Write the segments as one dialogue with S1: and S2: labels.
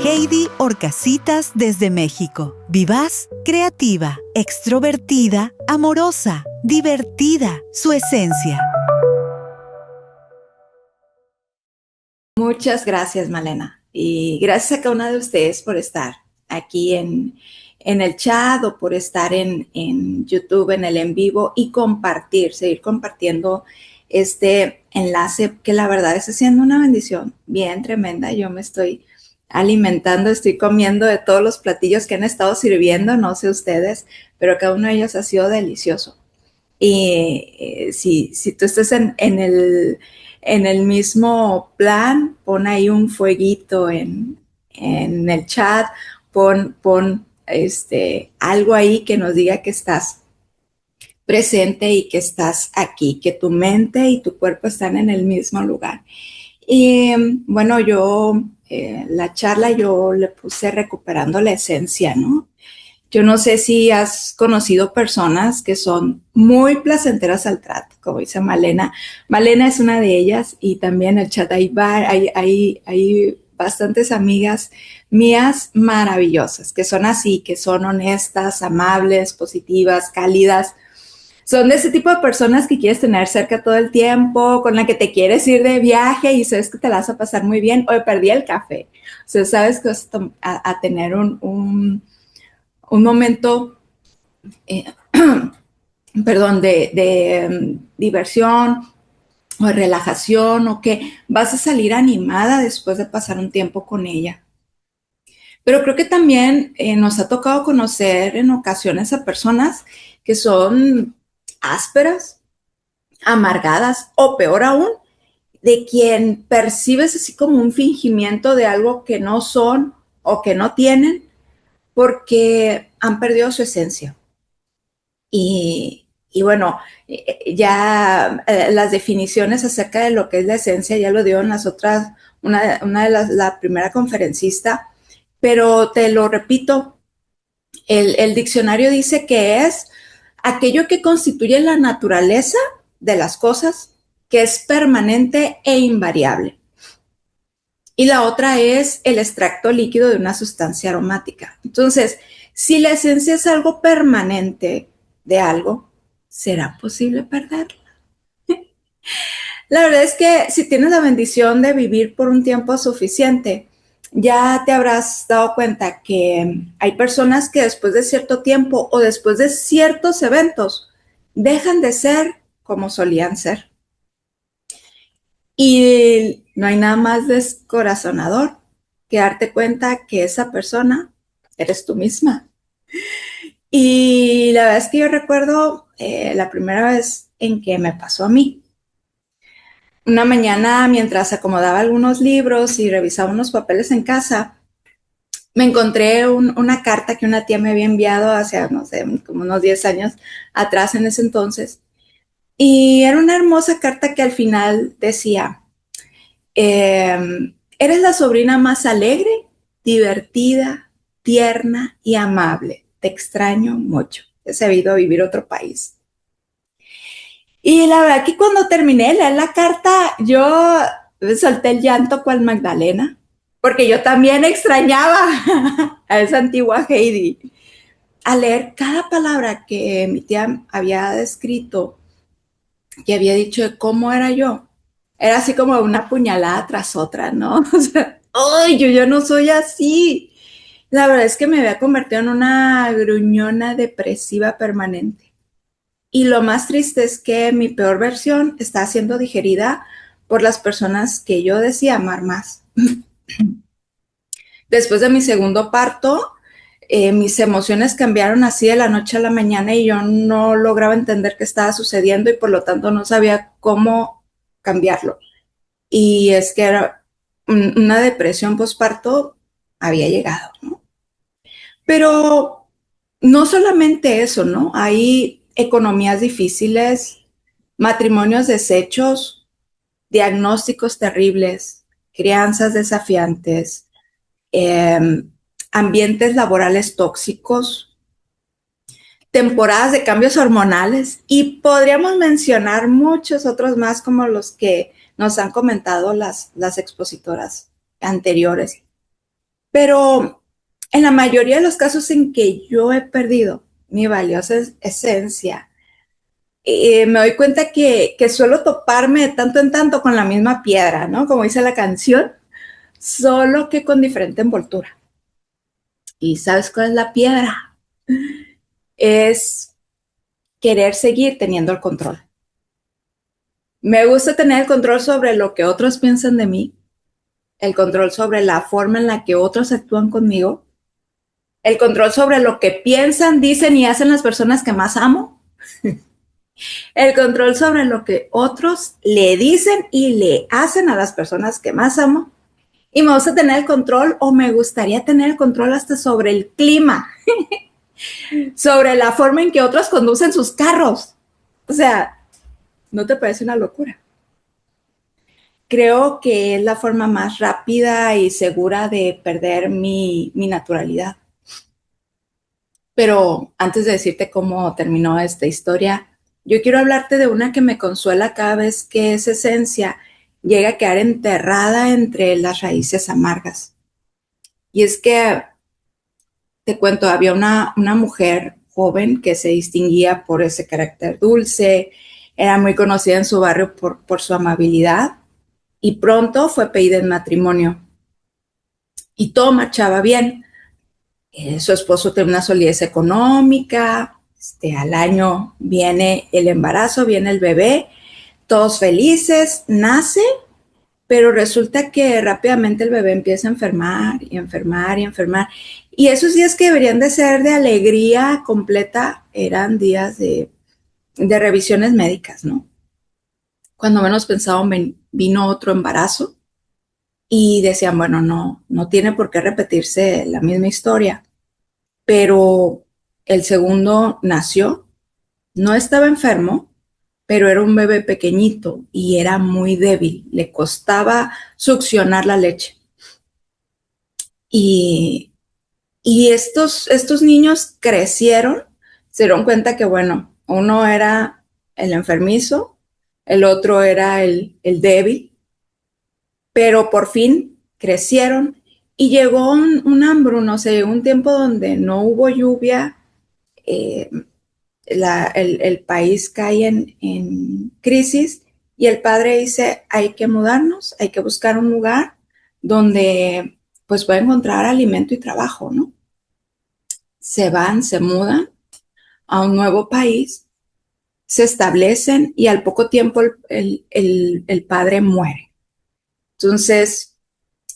S1: Heidi Horcasitas desde México. Vivaz, creativa, extrovertida, amorosa, divertida, su esencia.
S2: Muchas gracias, Malena. Y gracias a cada una de ustedes por estar aquí en el chat o por estar en YouTube, en el en vivo y seguir compartiendo este enlace que la verdad está siendo una bendición bien tremenda. Yo me estoy alimentando, estoy comiendo de todos los platillos que han estado sirviendo, no sé ustedes, pero cada uno de ellos ha sido delicioso. Y si tú estás en el mismo plan, pon ahí un fueguito en el chat, pon algo ahí que nos diga que estás presente y que estás aquí, que tu mente y tu cuerpo están en el mismo lugar. Y bueno, la charla yo le puse recuperando la esencia, ¿no? Yo no sé si has conocido personas que son muy placenteras al trato, como dice Malena. Malena es una de ellas y también el chat hay bastantes amigas mías maravillosas, que son así, que son honestas, amables, positivas, cálidas. Son de ese tipo de personas que quieres tener cerca todo el tiempo, con la que te quieres ir de viaje y sabes que te la vas a pasar muy bien. Hoy perdí el café. O sea, sabes que vas a tener un momento, eh, perdón, de diversión o de relajación o que vas a salir animada después de pasar un tiempo con ella. Pero creo que también nos ha tocado conocer en ocasiones a personas que son ásperas, amargadas o peor aún, de quien percibes así como un fingimiento de algo que no son o que no tienen porque han perdido su esencia. Y bueno, ya las definiciones acerca de lo que es la esencia ya lo dio en las otras, una de la primera conferencista, pero te lo repito, el diccionario dice que es aquello que constituye la naturaleza de las cosas, que es permanente e invariable. Y la otra es el extracto líquido de una sustancia aromática. Entonces, si la esencia es algo permanente de algo, ¿será posible perderla? La verdad es que si tienes la bendición de vivir por un tiempo suficiente, ya te habrás dado cuenta que hay personas que después de cierto tiempo o después de ciertos eventos dejan de ser como solían ser. Y no hay nada más descorazonador que darte cuenta que esa persona eres tú misma. Y la verdad es que yo recuerdo la primera vez en que me pasó a mí. Una mañana, mientras acomodaba algunos libros y revisaba unos papeles en casa, me encontré una carta que una tía me había enviado hace, no sé, como unos 10 años atrás en ese entonces. Y era una hermosa carta que al final decía, eres la sobrina más alegre, divertida, tierna y amable. Te extraño mucho. He sabido a vivir otro país. Y la verdad que cuando terminé de leer la carta, yo solté el llanto cual Magdalena, porque yo también extrañaba a esa antigua Heidi. Al leer cada palabra que mi tía había descrito, que había dicho de cómo era yo, era así como una puñalada tras otra, ¿no? O sea, ¡ay, yo no soy así! La verdad es que me había convertido en una gruñona depresiva permanente. Y lo más triste es que mi peor versión está siendo digerida por las personas que yo decía amar más. Después de mi segundo parto, mis emociones cambiaron así de la noche a la mañana y yo no lograba entender qué estaba sucediendo y por lo tanto no sabía cómo cambiarlo. Y es que era una depresión postparto había llegado, ¿no? Pero no solamente eso, ¿no? Hay economías difíciles, matrimonios deshechos, diagnósticos terribles, crianzas desafiantes, eh, ambientes laborales tóxicos, temporadas de cambios hormonales y podríamos mencionar muchos otros más como los que nos han comentado las expositoras anteriores. Pero en la mayoría de los casos en que yo he perdido mi valiosa esencia, me doy cuenta que suelo toparme de tanto en tanto con la misma piedra, ¿no? Como dice la canción, solo que con diferente envoltura. ¿Y sabes cuál es la piedra? Es querer seguir teniendo el control. Me gusta tener el control sobre lo que otros piensan de mí, el control sobre la forma en la que otros actúan conmigo, el control sobre lo que piensan, dicen y hacen las personas que más amo, el control sobre lo que otros le dicen y le hacen a las personas que más amo. Y me gusta tener el control, o me gustaría tener el control hasta sobre el clima, sobre la forma en que otros conducen sus carros. O sea, ¿no te parece una locura? Creo que es la forma más rápida y segura de perder mi naturalidad. Pero antes de decirte cómo terminó esta historia, yo quiero hablarte de una que me consuela cada vez que esa esencia llega a quedar enterrada entre las raíces amargas. Y es que, te cuento, había una mujer joven que se distinguía por ese carácter dulce, era muy conocida en su barrio por su amabilidad y pronto fue pedida en matrimonio. Y todo marchaba bien. Su esposo tiene una solidez económica, al año viene el embarazo, viene el bebé, todos felices, nace, pero resulta que rápidamente el bebé empieza a enfermar y enfermar y enfermar. Y esos días que deberían de ser de alegría completa eran días de revisiones médicas, ¿no? Cuando menos pensaban, vino otro embarazo y decían, bueno, no tiene por qué repetirse la misma historia. Pero el segundo nació, no estaba enfermo, pero era un bebé pequeñito y era muy débil, le costaba succionar la leche. Y, y estos niños crecieron, se dieron cuenta que, bueno, uno era el enfermizo, el otro era el débil, pero por fin crecieron y llegó un hambruna, o sea, llegó un tiempo donde no hubo lluvia, eh, el país cae en crisis y el padre dice, hay que mudarnos, hay que buscar un lugar donde pues pueda encontrar alimento y trabajo, ¿no? Se van, se mudan a un nuevo país, se establecen y al poco tiempo el padre muere. Entonces,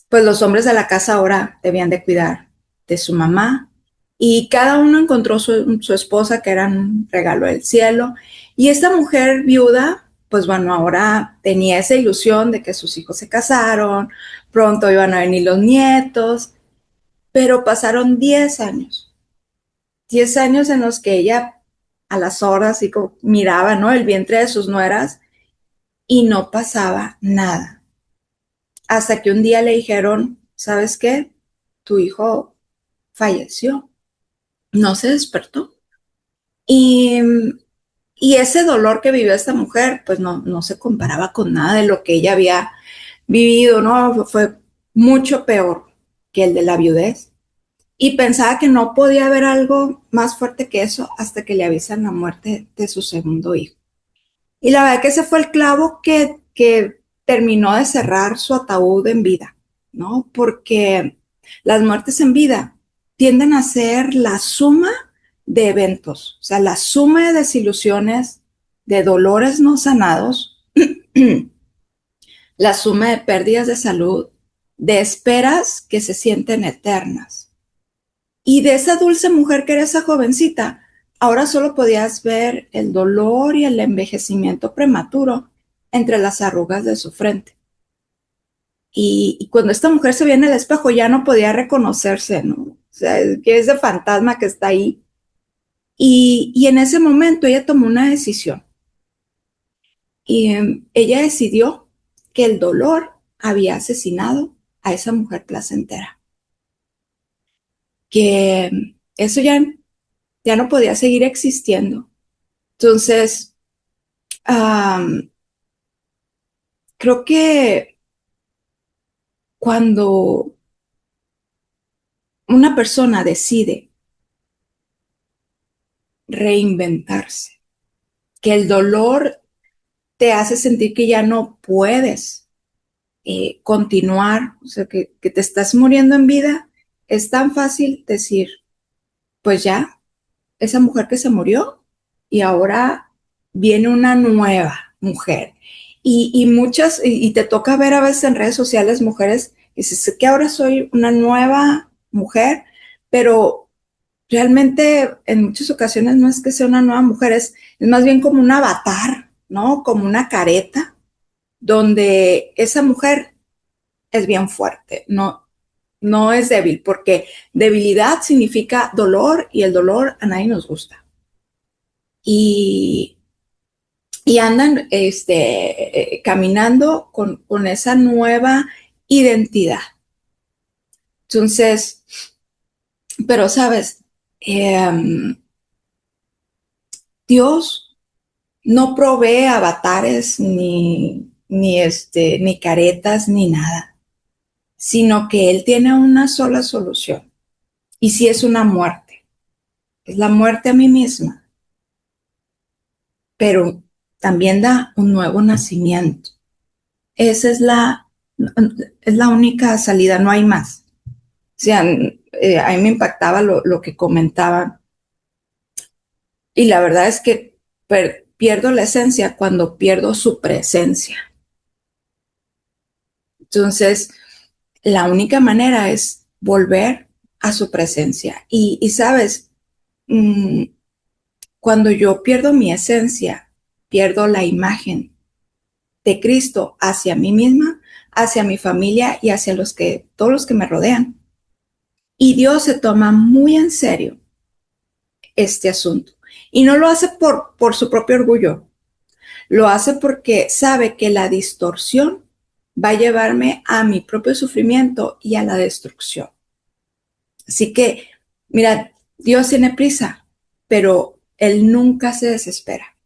S2: pues los hombres de la casa ahora debían de cuidar de su mamá y cada uno encontró su esposa, que era un regalo del cielo. Y esta mujer viuda, pues bueno, ahora tenía esa ilusión de que sus hijos se casaron, pronto iban a venir los nietos, pero pasaron 10 años, 10 años en los que ella a las horas así como miraba, ¿no? El vientre de sus nueras y no pasaba nada. Hasta que un día le dijeron, ¿sabes qué? Tu hijo falleció, no se despertó. Y, y ese dolor que vivió esta mujer, pues no se comparaba con nada de lo que ella había vivido, ¿no? Fue mucho peor que el de la viudez. Y pensaba que no podía haber algo más fuerte que eso hasta que le avisan la muerte de su segundo hijo. Y la verdad que ese fue el clavo que terminó de cerrar su ataúd en vida, ¿no? Porque las muertes en vida tienden a ser la suma de eventos, o sea, la suma de desilusiones, de dolores no sanados, la suma de pérdidas de salud, de esperas que se sienten eternas. Y de esa dulce mujer que era esa jovencita, ahora solo podías ver el dolor y el envejecimiento prematuro entre las arrugas de su frente. Y cuando esta mujer se veía en el espejo ya no podía reconocerse, ¿no? O sea, que ese fantasma que está ahí. Y en ese momento ella tomó una decisión. Y ella decidió que el dolor había asesinado a esa mujer placentera. Que eso ya no podía seguir existiendo. Entonces, um, creo que cuando una persona decide reinventarse, que el dolor te hace sentir que ya no puedes continuar, o sea, que te estás muriendo en vida, es tan fácil decir, pues ya, esa mujer que se murió y ahora viene una nueva mujer. Y muchas, y te toca ver a veces en redes sociales mujeres, y dices que ahora soy una nueva mujer, pero realmente en muchas ocasiones no es que sea una nueva mujer, es más bien como un avatar, ¿no? Como una careta, donde esa mujer es bien fuerte, no es débil, porque debilidad significa dolor y el dolor a nadie nos gusta. Y, y andan caminando con esa nueva identidad. Entonces, pero sabes, Dios no provee avatares ni caretas ni nada, sino que Él tiene una sola solución. Y si es una muerte, es la muerte a mí misma, pero también da un nuevo nacimiento. Esa es la única salida, no hay más. O sea, a mí me impactaba lo que comentaban. Y la verdad es que pierdo la esencia cuando pierdo su presencia. Entonces, la única manera es volver a su presencia. Y sabes, mmm, cuando yo pierdo mi esencia, pierdo la imagen de Cristo hacia mí misma, hacia mi familia y hacia todos los que me rodean. Y Dios se toma muy en serio este asunto. Y no lo hace por su propio orgullo, lo hace porque sabe que la distorsión va a llevarme a mi propio sufrimiento y a la destrucción. Así que, mira, Dios tiene prisa, pero Él nunca se desespera.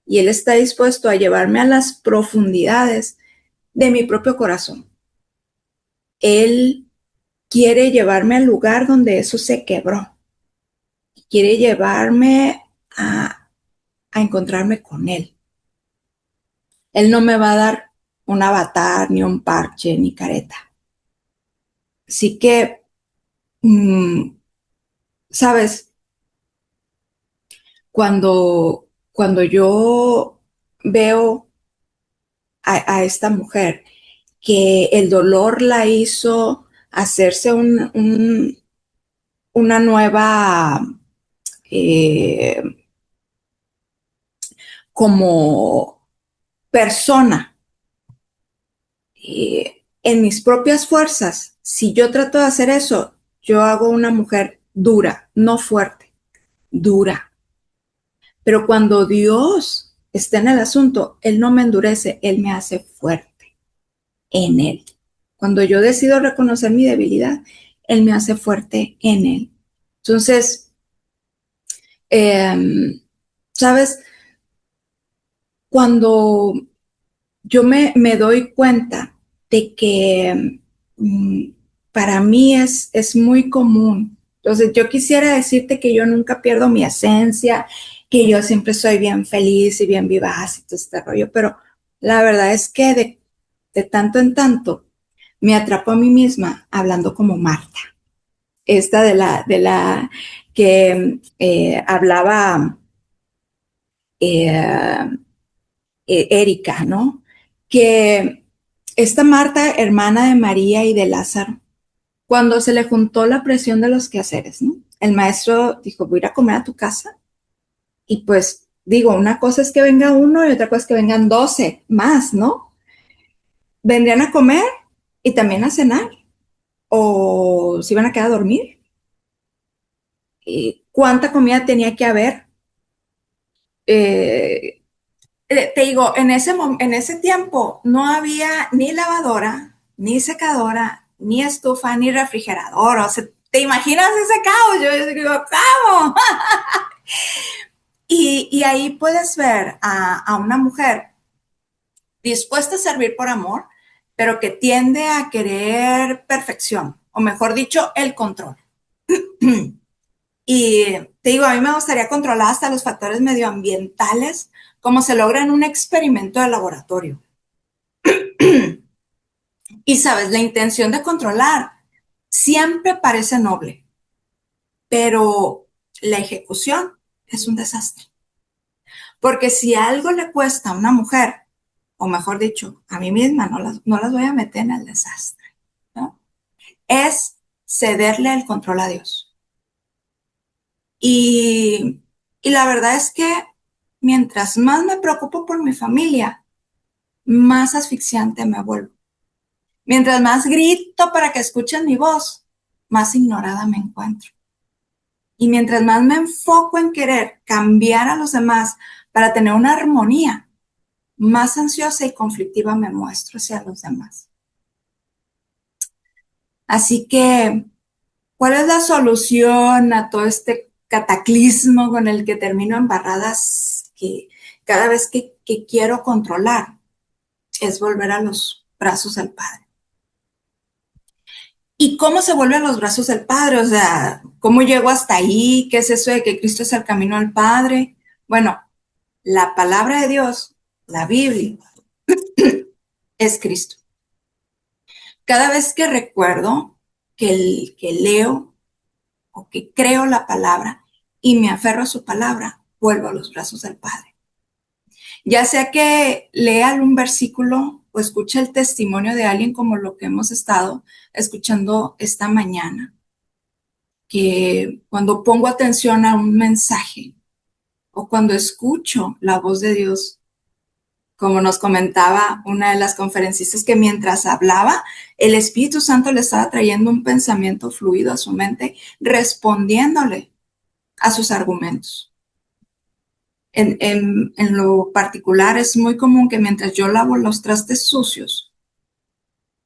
S2: Y Él está dispuesto a llevarme a las profundidades de mi propio corazón. Él quiere llevarme al lugar donde eso se quebró. Quiere llevarme a encontrarme con Él. Él no me va a dar un avatar, ni un parche, ni careta. Así que, sabes, cuando yo veo a esta mujer que el dolor la hizo hacerse una nueva eh, como persona en mis propias fuerzas. Si yo trato de hacer eso, yo hago una mujer dura, no fuerte, dura. Pero cuando Dios está en el asunto, Él no me endurece, Él me hace fuerte en Él. Cuando yo decido reconocer mi debilidad, Él me hace fuerte en Él. Entonces, ¿sabes? Cuando yo me doy cuenta de que para mí es muy común. Entonces, yo quisiera decirte que yo nunca pierdo mi esencia, que yo siempre soy bien feliz y bien vivaz y todo este rollo, pero la verdad es que de tanto en tanto me atrapo a mí misma hablando como Marta, esta de la que hablaba eh, Erika, ¿no? Que esta Marta, hermana de María y de Lázaro, cuando se le juntó la presión de los quehaceres, ¿no? El maestro dijo, voy a ir a comer a tu casa. Y pues digo, una cosa es que venga uno y otra cosa es que vengan 12 más, ¿no? Vendrían a comer y también a cenar o se iban a quedar a dormir. ¿Y cuánta comida tenía que haber? Eh, te digo, en ese tiempo no había ni lavadora, ni secadora, ni estufa, ni refrigerador. O sea, ¿te imaginas ese caos? Yo digo, ¿cómo? Y ahí puedes ver a una mujer dispuesta a servir por amor, pero que tiende a querer perfección, o mejor dicho, el control. Y te digo, a mí me gustaría controlar hasta los factores medioambientales, como se logra en un experimento de laboratorio. Y sabes, la intención de controlar siempre parece noble, pero la ejecución es un desastre. Porque si algo le cuesta a una mujer, o mejor dicho, a mí misma, no las voy a meter en el desastre, ¿no? Es cederle el control a Dios. Y, y la verdad es que mientras más me preocupo por mi familia, más asfixiante me vuelvo. Mientras más grito para que escuchen mi voz, más ignorada me encuentro. Y mientras más me enfoco en querer cambiar a los demás para tener una armonía, más ansiosa y conflictiva me muestro hacia los demás. Así que, ¿cuál es la solución a todo este cataclismo con el que termino embarradas que cada vez que quiero controlar? Es volver a los brazos del Padre. ¿Y cómo se vuelve a los brazos del Padre? O sea, ¿cómo llego hasta ahí? ¿Qué es eso de que Cristo es el camino al Padre? Bueno, la palabra de Dios, la Biblia, es Cristo. Cada vez que recuerdo que leo o que creo la palabra y me aferro a su palabra, vuelvo a los brazos del Padre. Ya sea que lea un versículo o escuche el testimonio de alguien como lo que hemos estado escuchando esta mañana, que cuando pongo atención a un mensaje o cuando escucho la voz de Dios, como nos comentaba una de las conferencistas, que mientras hablaba, el Espíritu Santo le estaba trayendo un pensamiento fluido a su mente, respondiéndole a sus argumentos. En lo particular, es muy común que mientras yo lavo los trastes sucios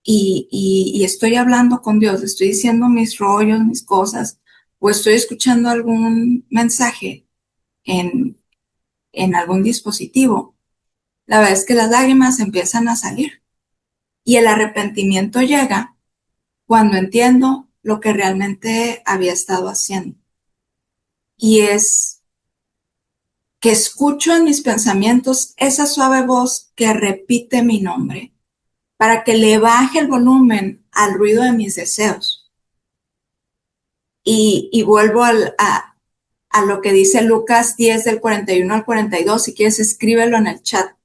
S2: y estoy hablando con Dios, estoy diciendo mis rollos, mis cosas, o estoy escuchando algún mensaje en, en algún dispositivo, la verdad es que las lágrimas empiezan a salir y el arrepentimiento llega cuando entiendo lo que realmente había estado haciendo. Y es que escucho en mis pensamientos esa suave voz que repite mi nombre para que le baje el volumen al ruido de mis deseos. Y vuelvo a lo que dice Lucas 10 del 41 al 42. Si quieres, escríbelo en el chat.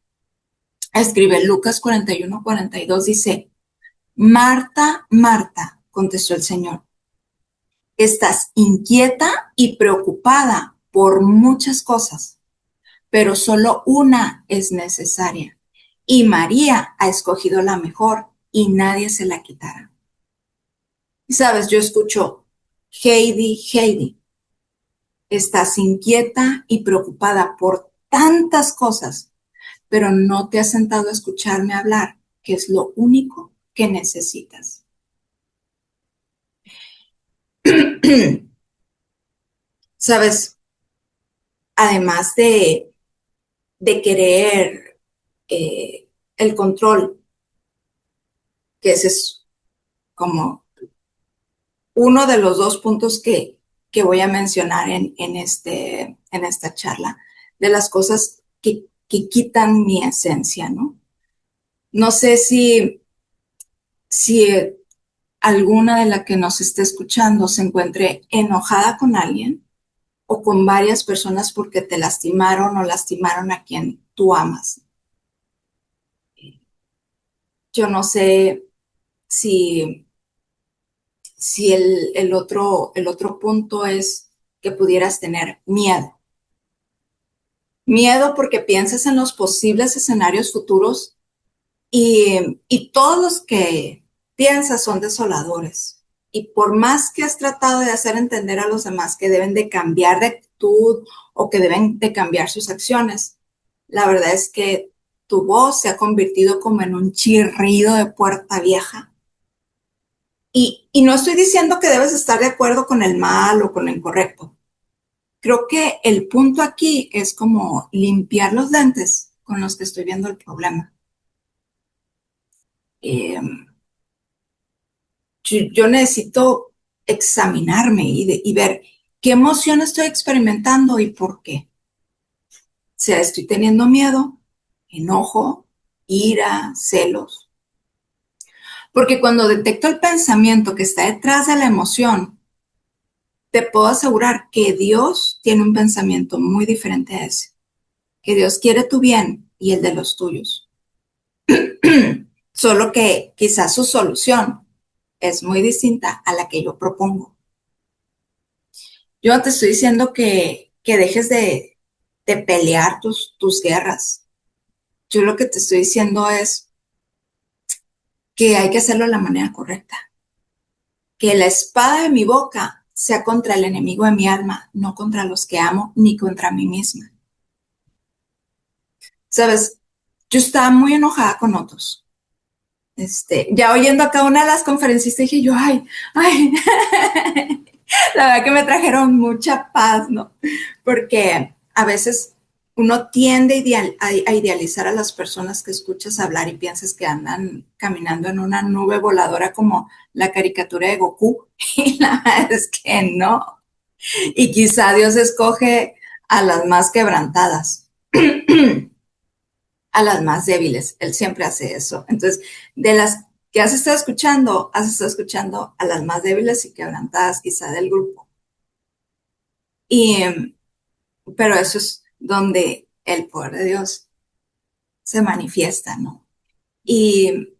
S2: Escribe Lucas 41, 42. Dice, Marta, Marta, contestó el Señor, estás inquieta y preocupada por muchas cosas, pero solo una es necesaria. Y María ha escogido la mejor y nadie se la quitará. Y sabes, yo escucho, Heidi, Heidi, estás inquieta y preocupada por tantas cosas, pero no te has sentado a escucharme hablar, que es lo único que necesitas. Sabes, además de querer el control, que ese es como uno de los dos puntos que voy a mencionar en esta charla, de las cosas que quitan mi esencia, ¿no? No sé si alguna de las que nos esté escuchando se encuentre enojada con alguien o con varias personas porque te lastimaron o lastimaron a quien tú amas. Yo no sé si, si el otro punto es que pudieras tener miedo. Miedo porque piensas en los posibles escenarios futuros y todos los que piensas son desoladores. Y por más que has tratado de hacer entender a los demás que deben de cambiar de actitud o que deben de cambiar sus acciones, la verdad es que tu voz se ha convertido como en un chirrido de puerta vieja. Y no estoy diciendo que debes estar de acuerdo con el mal o con lo incorrecto. Creo que el punto aquí es como limpiar los lentes con los que estoy viendo el problema. Eh, yo necesito examinarme y ver qué emoción estoy experimentando y por qué. O sea, estoy teniendo miedo, enojo, ira, celos. Porque cuando detecto el pensamiento que está detrás de la emoción, te puedo asegurar que Dios tiene un pensamiento muy diferente a ese. Que Dios quiere tu bien y el de los tuyos. Solo que quizás su solución es muy distinta a la que yo propongo. Yo no te estoy diciendo que dejes de pelear tus guerras. Yo lo que te estoy diciendo es que hay que hacerlo de la manera correcta. Que la espada de mi boca sea contra el enemigo de mi alma, no contra los que amo ni contra mí misma. Sabes, yo estaba muy enojada con otros. Ya oyendo a cada una de las conferencistas dije yo, ay, la verdad que me trajeron mucha paz, ¿no? Porque a veces uno tiende a idealizar a las personas que escuchas hablar y piensas que andan caminando en una nube voladora como la caricatura de Goku. Y la verdad es que no. Y quizá Dios escoge a las más quebrantadas, a las más débiles. Él siempre hace eso. Entonces, de las que has estado escuchando a las más débiles y quebrantadas quizá del grupo. Y pero eso es donde el poder de Dios se manifiesta, ¿no? Y,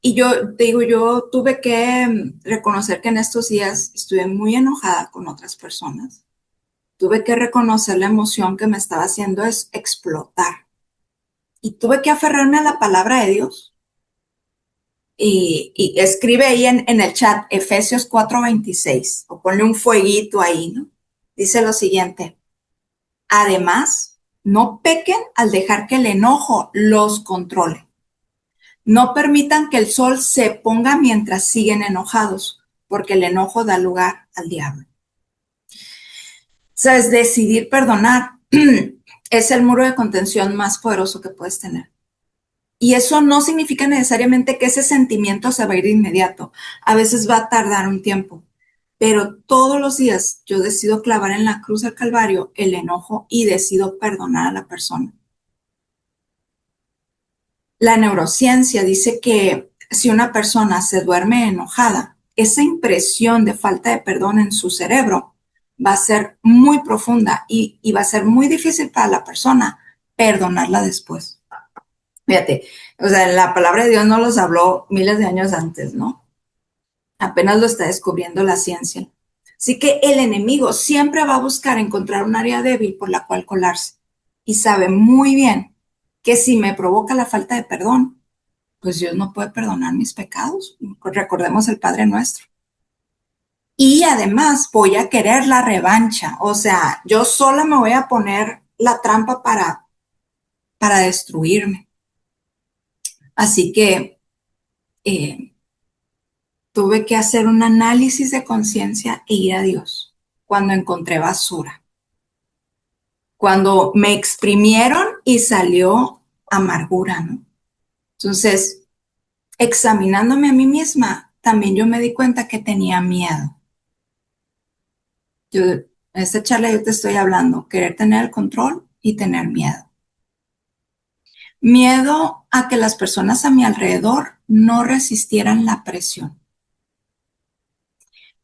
S2: y yo te digo, yo tuve que reconocer que en estos días estuve muy enojada con otras personas. Tuve que reconocer la emoción que me estaba haciendo es explotar. Y tuve que aferrarme a la palabra de Dios. Y escribe ahí en el chat Efesios 4:26 o ponle un fueguito ahí, ¿no? Dice lo siguiente. Además, no pequen al dejar que el enojo los controle. No permitan que el sol se ponga mientras siguen enojados, porque el enojo da lugar al diablo. Sabes, decidir perdonar es el muro de contención más poderoso que puedes tener. Y eso no significa necesariamente que ese sentimiento se va a ir de inmediato. A veces va a tardar un tiempo. Pero todos los días yo decido clavar en la cruz del Calvario el enojo y decido perdonar a la persona. La neurociencia dice que si una persona se duerme enojada, esa impresión de falta de perdón en su cerebro va a ser muy profunda y va a ser muy difícil para la persona perdonarla después. Fíjate, o sea, la palabra de Dios no los habló miles de años antes, ¿no? Apenas lo está descubriendo la ciencia. Así que el enemigo siempre va a buscar encontrar un área débil por la cual colarse. Y sabe muy bien que si me provoca la falta de perdón, pues Dios no puede perdonar mis pecados. Recordemos el Padre Nuestro. Y además voy a querer la revancha. O sea, yo sola me voy a poner la trampa para destruirme. Así que tuve que hacer un análisis de conciencia e ir a Dios cuando encontré basura. Cuando me exprimieron y salió amargura, ¿no? Entonces, examinándome a mí misma, también yo me di cuenta que tenía miedo. En esta charla yo te estoy hablando, querer tener el control y tener miedo. Miedo a que las personas a mi alrededor no resistieran la presión.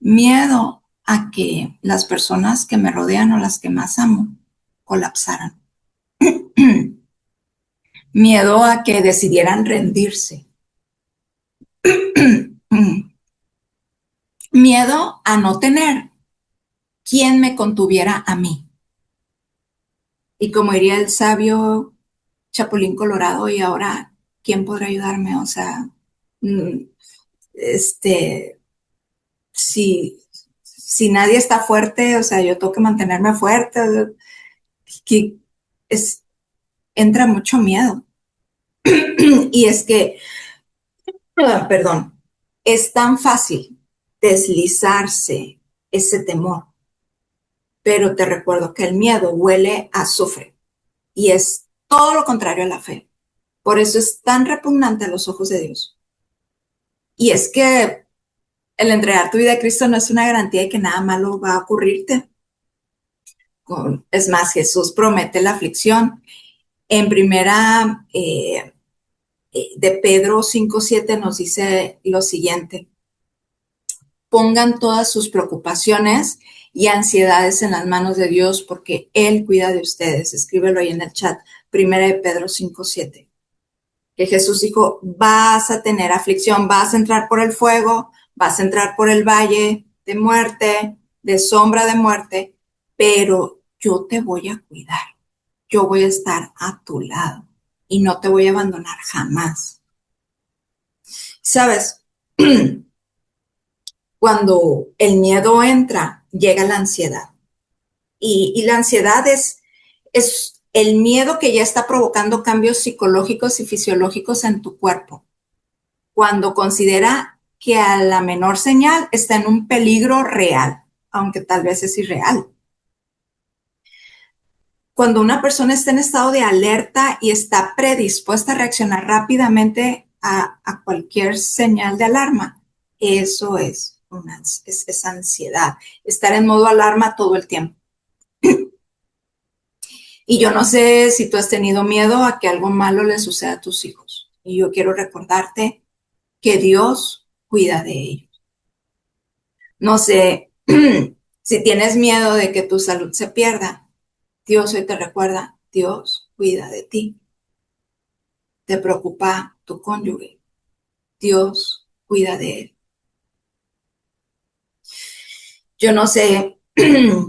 S2: Miedo a que las personas que me rodean o las que más amo colapsaran. Miedo a que decidieran rendirse. Miedo a no tener quien me contuviera a mí. Y como diría el sabio Chapulín Colorado, y ahora, ¿quién podrá ayudarme? O sea, si nadie está fuerte, o sea, yo tengo que mantenerme fuerte, que entra mucho miedo. Y es que, perdón, es tan fácil deslizarse ese temor, pero te recuerdo que el miedo huele a azufre y es todo lo contrario a la fe. Por eso es tan repugnante a los ojos de Dios. Y es que el entregar tu vida a Cristo no es una garantía de que nada malo va a ocurrirte. Es más, Jesús promete la aflicción. En primera de Pedro 5:7 nos dice lo siguiente: pongan todas sus preocupaciones y ansiedades en las manos de Dios porque Él cuida de ustedes. Escríbelo ahí en el chat. Primera de Pedro 5:7. Que Jesús dijo, vas a tener aflicción, vas a entrar por el fuego, vas a entrar por el valle de muerte, de sombra de muerte, pero yo te voy a cuidar. Yo voy a estar a tu lado y no te voy a abandonar jamás. ¿Sabes? Cuando el miedo entra, llega la ansiedad. Y la ansiedad es el miedo que ya está provocando cambios psicológicos y fisiológicos en tu cuerpo. Cuando considera que a la menor señal está en un peligro real, aunque tal vez es irreal. Cuando una persona está en estado de alerta y está predispuesta a reaccionar rápidamente a cualquier señal de alarma, eso es ansiedad, estar en modo alarma todo el tiempo. Y yo no sé si tú has tenido miedo a que algo malo le suceda a tus hijos. Y yo quiero recordarte que Dios cuida de ellos. No sé si tienes miedo de que tu salud se pierda. Dios hoy te recuerda, Dios cuida de ti. Te preocupa tu cónyuge. Dios cuida de él. Yo no sé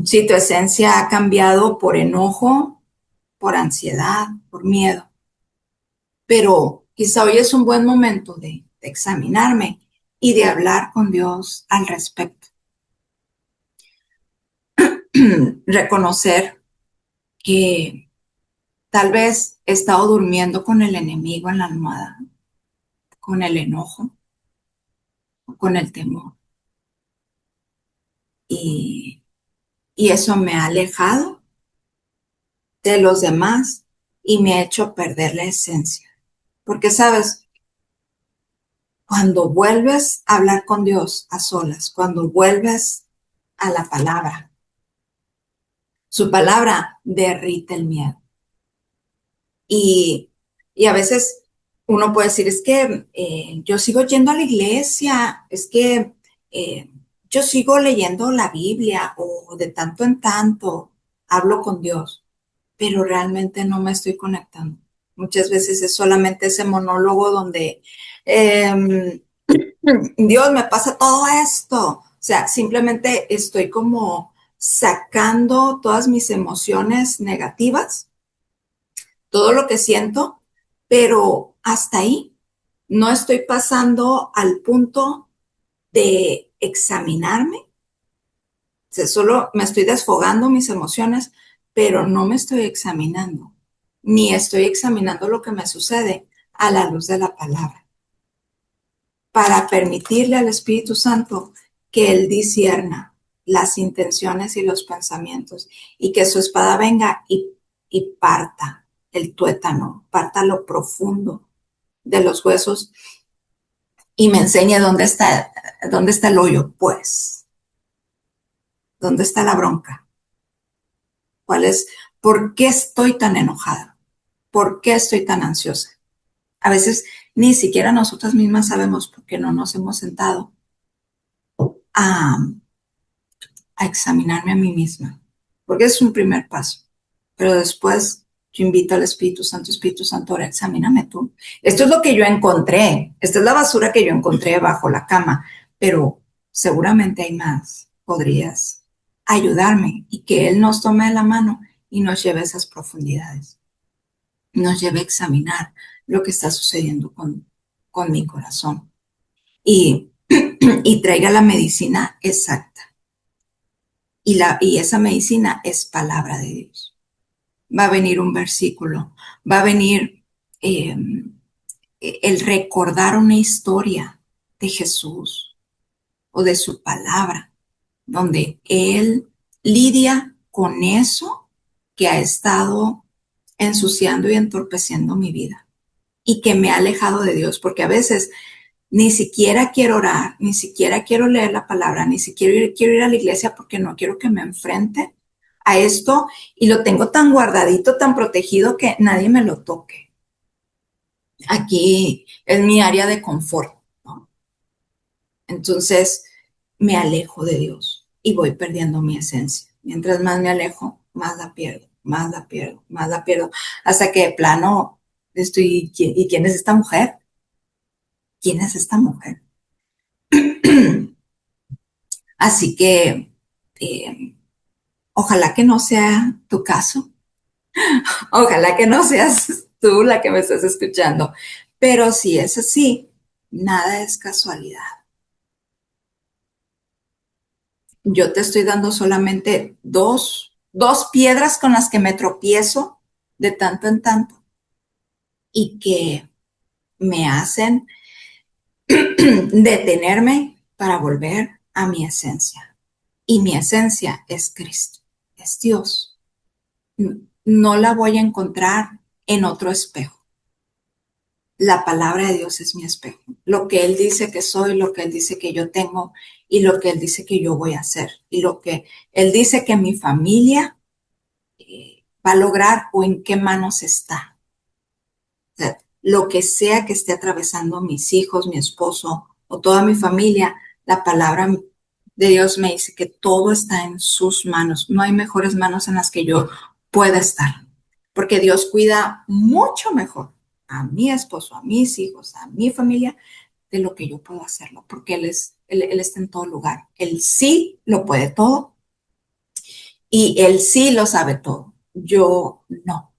S2: si tu esencia ha cambiado por enojo, por ansiedad, por miedo, pero quizá hoy es un buen momento de examinarme y de hablar con Dios al respecto. Reconocer que tal vez he estado durmiendo con el enemigo en la almohada, con el enojo, con el temor. Y eso me ha alejado de los demás y me ha hecho perder la esencia. Porque, ¿sabes? Cuando vuelves a hablar con Dios a solas, cuando vuelves a la palabra, su palabra derrite el miedo. Y a veces uno puede decir, es que yo sigo yendo a la iglesia, es que yo sigo leyendo la Biblia o de tanto en tanto hablo con Dios, pero realmente no me estoy conectando. Muchas veces es solamente ese monólogo donde Dios me pasa todo esto. O sea, simplemente estoy como sacando todas mis emociones negativas, todo lo que siento, pero hasta ahí no estoy pasando al punto de examinarme. O sea, solo me estoy desfogando mis emociones, pero no me estoy examinando, ni estoy examinando lo que me sucede a la luz de la palabra, para permitirle al Espíritu Santo que Él discierna las intenciones y los pensamientos y que su espada venga y parta el tuétano, parta lo profundo de los huesos y me enseñe dónde está el hoyo, pues, dónde está la bronca, cuál es, por qué estoy tan enojada, por qué estoy tan ansiosa. A veces ni siquiera nosotras mismas sabemos por qué no nos hemos sentado a examinarme a mí misma, porque es un primer paso. Pero después yo invito al Espíritu Santo, ahora examíname tú. Esto es lo que yo encontré, esta es la basura que yo encontré bajo la cama, pero seguramente hay más. Podrías ayudarme y que Él nos tome de la mano y nos lleve a esas profundidades, nos lleve a examinar lo que está sucediendo con mi corazón y, y traiga la medicina exacta. Y esa medicina es palabra de Dios. Va a venir un versículo, va a venir el recordar una historia de Jesús o de su palabra, donde Él lidia con eso que ha estado ensuciando y entorpeciendo mi vida y que me ha alejado de Dios, porque a veces Ni siquiera quiero orar, ni siquiera quiero leer la palabra, ni siquiera quiero ir a la iglesia porque no quiero que me enfrente a esto y lo tengo tan guardadito, tan protegido que nadie me lo toque. Aquí es mi área de confort, ¿no? Entonces me alejo de Dios y voy perdiendo mi esencia. Mientras más me alejo, más la pierdo, más la pierdo, más la pierdo, hasta que de plano estoy, ¿y quién es esta mujer? ¿Quién es esta mujer? Así que eh, ojalá que no sea tu caso, ojalá que no seas tú la que me estás escuchando, pero si es así, nada es casualidad. Yo te estoy dando solamente dos piedras con las que me tropiezo de tanto en tanto y que me hacen detenerme para volver a mi esencia. Y mi esencia es Cristo, es Dios. No la voy a encontrar en otro espejo. La palabra de Dios es mi espejo. Lo que Él dice que soy, lo que Él dice que yo tengo y lo que Él dice que yo voy a hacer. Y lo que Él dice que mi familia va a lograr o en qué manos está. O sea, lo que sea que esté atravesando mis hijos, mi esposo o toda mi familia, la palabra de Dios me dice que todo está en sus manos. No hay mejores manos en las que yo pueda estar, porque Dios cuida mucho mejor a mi esposo, a mis hijos, a mi familia, de lo que yo puedo hacerlo, porque Él está en todo lugar. Él sí lo puede todo y Él sí lo sabe todo. Yo no.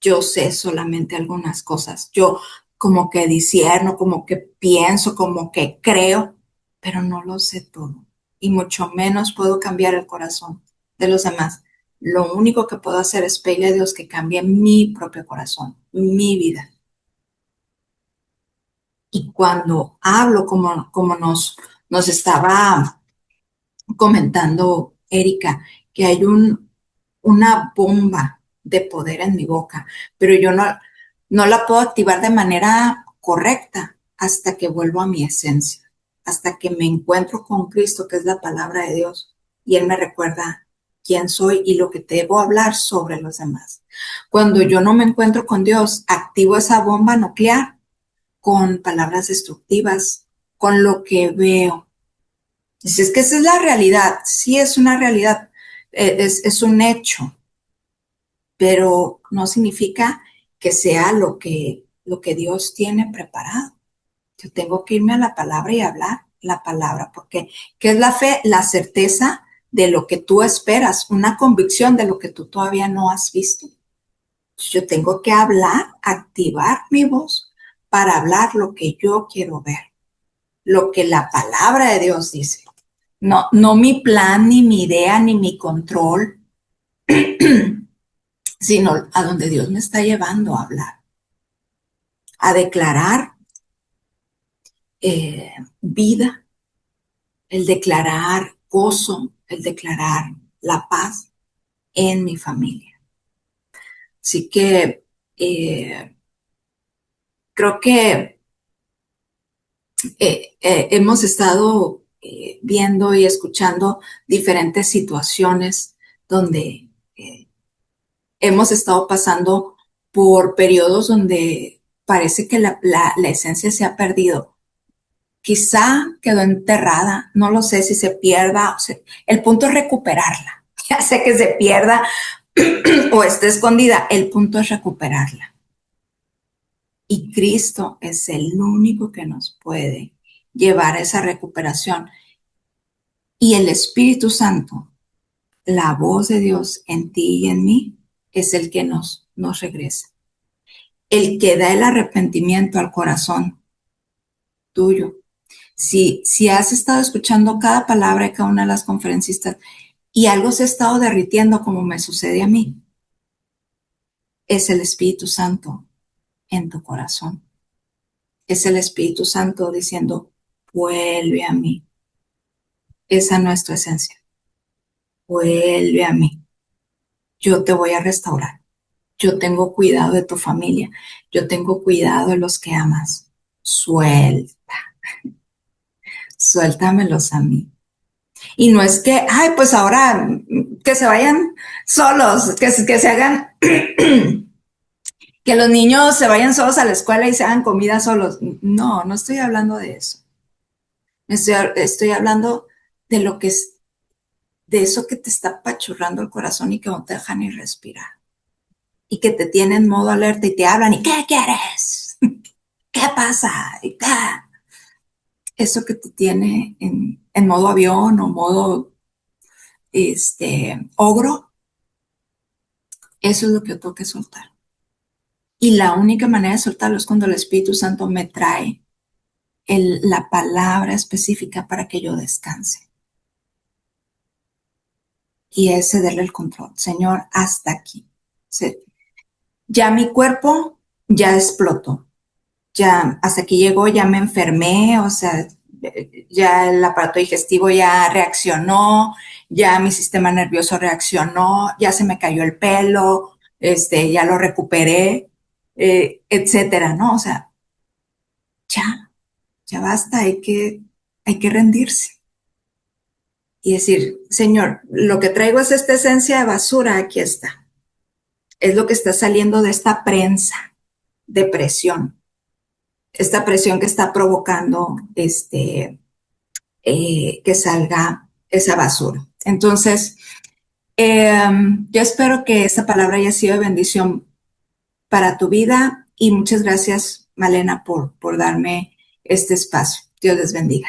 S2: Yo sé solamente algunas cosas. Yo como que discierno, como que pienso, como que creo, pero no lo sé todo. Y mucho menos puedo cambiar el corazón de los demás. Lo único que puedo hacer es pedirle a Dios que cambie mi propio corazón, mi vida. Y cuando hablo, como nos estaba comentando Erika, que hay una bomba de poder en mi boca, pero yo no la puedo activar de manera correcta hasta que vuelvo a mi esencia, hasta que me encuentro con Cristo, que es la palabra de Dios, y Él me recuerda quién soy y lo que debo hablar sobre los demás. Cuando yo no me encuentro con Dios, activo esa bomba nuclear con palabras destructivas, con lo que veo. Dice, es que esa es la realidad, sí es una realidad, es un hecho, pero no significa que sea lo que Dios tiene preparado. Yo tengo que irme a la palabra y hablar la palabra, porque ¿qué es la fe? La certeza de lo que tú esperas, una convicción de lo que tú todavía no has visto. Yo tengo que hablar, activar mi voz para hablar lo que yo quiero ver, lo que la palabra de Dios dice. No, no mi plan, ni mi idea, ni mi control, sino a donde Dios me está llevando a hablar, a declarar vida, el declarar gozo, el declarar la paz en mi familia. Así que creo que hemos estado viendo y escuchando diferentes situaciones donde hemos estado pasando por periodos donde parece que la esencia se ha perdido. Quizá quedó enterrada, no lo sé si se pierda, el punto es recuperarla, ya sé que se pierda o esté escondida, el punto es recuperarla. Y Cristo es el único que nos puede llevar a esa recuperación. Y el Espíritu Santo, la voz de Dios en ti y en mí, es el que nos regresa. El que da el arrepentimiento al corazón tuyo. Si has estado escuchando cada palabra de cada una de las conferencistas y algo se ha estado derritiendo como me sucede a mí, es el Espíritu Santo en tu corazón. Es el Espíritu Santo diciendo, vuelve a mí. Esa no es tu esencia. Vuelve a mí. Yo te voy a restaurar. Yo tengo cuidado de tu familia. Yo tengo cuidado de los que amas. suelta, suéltamelos a mí. Y no es que, ay, pues ahora que se vayan solos, que se hagan, que los niños se vayan solos a la escuela y se hagan comida solos. No, no estoy hablando de eso. Estoy hablando de lo que es, de eso que te está apachurrando el corazón y que no te deja ni respirar. Y que te tiene en modo alerta y te hablan y ¿qué quieres? ¿Qué pasa? ¿Y qué? Eso que te tiene en modo avión o modo ogro, eso es lo que yo tengo que soltar. Y la única manera de soltarlo es cuando el Espíritu Santo me trae la palabra específica para que yo descanse. Y es cederle el control. Señor, hasta aquí. Ya mi cuerpo ya explotó. Ya hasta aquí llegó, ya me enfermé, o sea, ya el aparato digestivo ya reaccionó, ya mi sistema nervioso reaccionó, ya se me cayó el pelo, ya lo recuperé, etcétera, ¿no? O sea, ya basta, hay que rendirse y decir, Señor, lo que traigo es esta esencia de basura, aquí está. Es lo que está saliendo de esta prensa de presión, esta presión que está provocando que salga esa basura. Entonces, yo espero que esta palabra haya sido de bendición para tu vida y muchas gracias, Malena, por darme este espacio. Dios les bendiga.